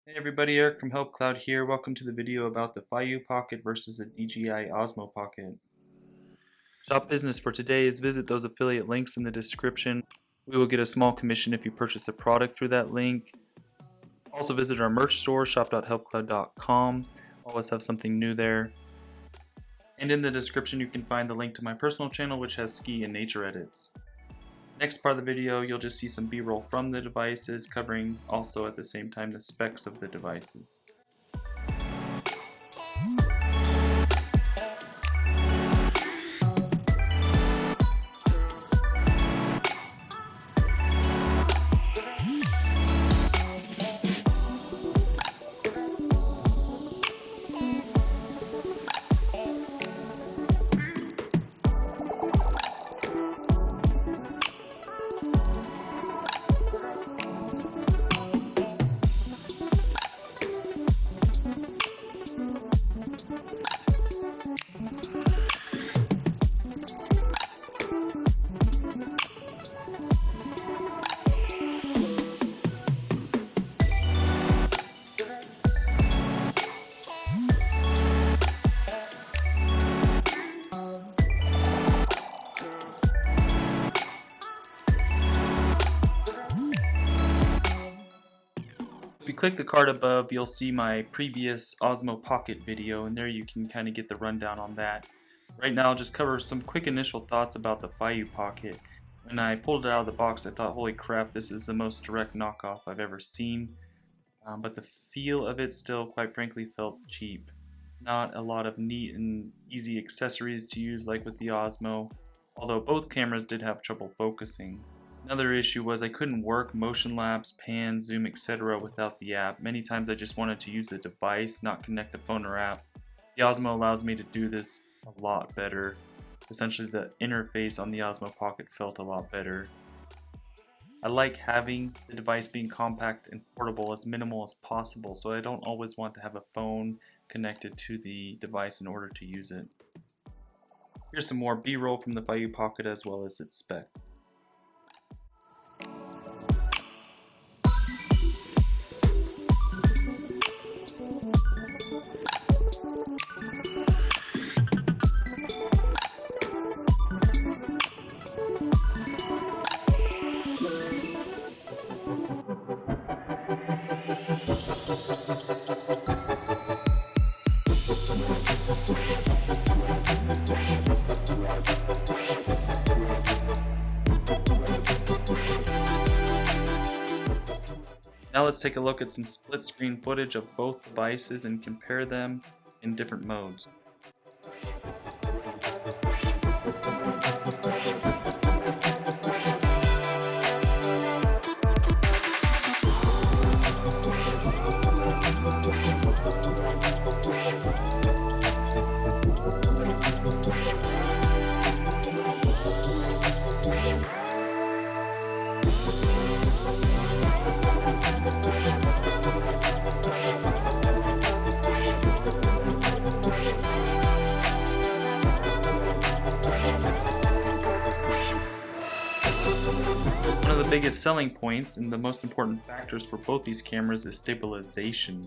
Hey everybody, Eric from Help Cloud here. Welcome to the video about the Feiyu Pocket versus the DJI Osmo Pocket. Top business for today is visit those affiliate links in the description. We will get a small commission if you purchase a product through that link. Also visit our merch store, shop.helpcloud.com. Always have something new there. And in the description you can find the link to my personal channel, which has ski and nature edits. Next part of the video, you'll just see some B-roll from the devices, covering also at the same time the specs of the devices. If you click the card above, you'll see my previous Osmo Pocket video, and there you can kind of get the rundown on that. Right now I'll just cover some quick initial thoughts about the Feiyu Pocket. When I pulled it out of the box, I thought, holy crap, this is the most direct knockoff I've ever seen. But the feel of it still, quite frankly, felt cheap. Not a lot of neat and easy accessories to use like with the Osmo, although both cameras did have trouble focusing. Another issue was I couldn't work motion lapse, pan, zoom, etc. without the app. Many times I just wanted to use the device, not connect the phone or app. The Osmo allows me to do this a lot better. Essentially the interface on the Osmo Pocket felt a lot better. I like having the device being compact and portable, as minimal as possible, so I don't always want to have a phone connected to the device in order to use it. Here's some more B-roll from the Feiyu Pocket as well as its specs. Now let's take a look at some split screen footage of both devices and compare them in different modes. One of the biggest selling points and the most important factors for both these cameras is stabilization.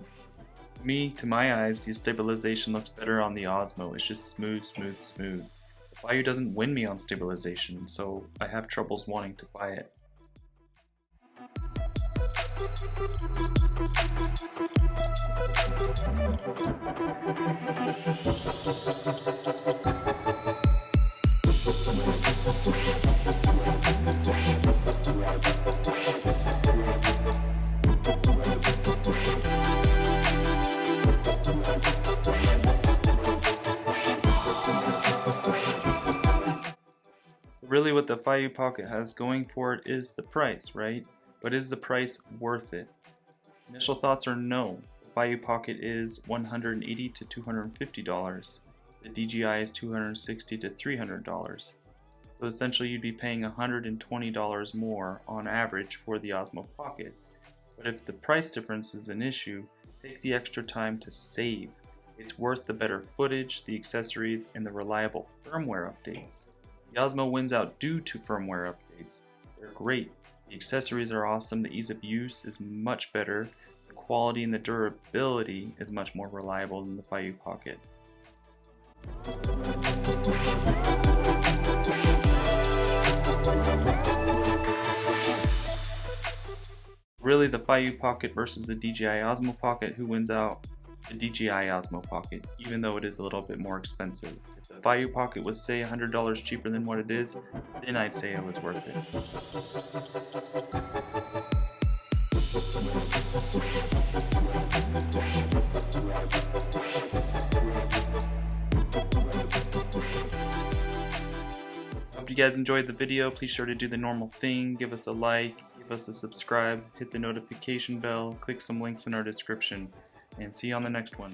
To my eyes, the stabilization looks better on the Osmo. It's just smooth, smooth, smooth. The Feiyu doesn't win me on stabilization, so I have troubles wanting to buy it. Really what the Feiyu Pocket has going for it is the price, right? But is the price worth it? Initial thoughts are no. The Feiyu Pocket is $180 to $250. The DJI is $260 to $300. So essentially you'd be paying $120 more on average for the Osmo Pocket. But if the price difference is an issue, take the extra time to save. It's worth the better footage, the accessories, and the reliable firmware updates. The Osmo wins out due to firmware updates. They're great. The accessories are awesome, the ease of use is much better, the quality and the durability is much more reliable than the Feiyu Pocket. Really, the Feiyu Pocket versus the DJI Osmo Pocket, who wins out? The DJI Osmo Pocket, even though it is a little bit more expensive. If the Feiyu Pocket was, say, $100 cheaper than what it is, then I'd say it was worth it. Hope you guys enjoyed the video. Please sure to do the normal thing, give us a like, give us a subscribe, hit the notification bell, click some links in our description, and see you on the next one.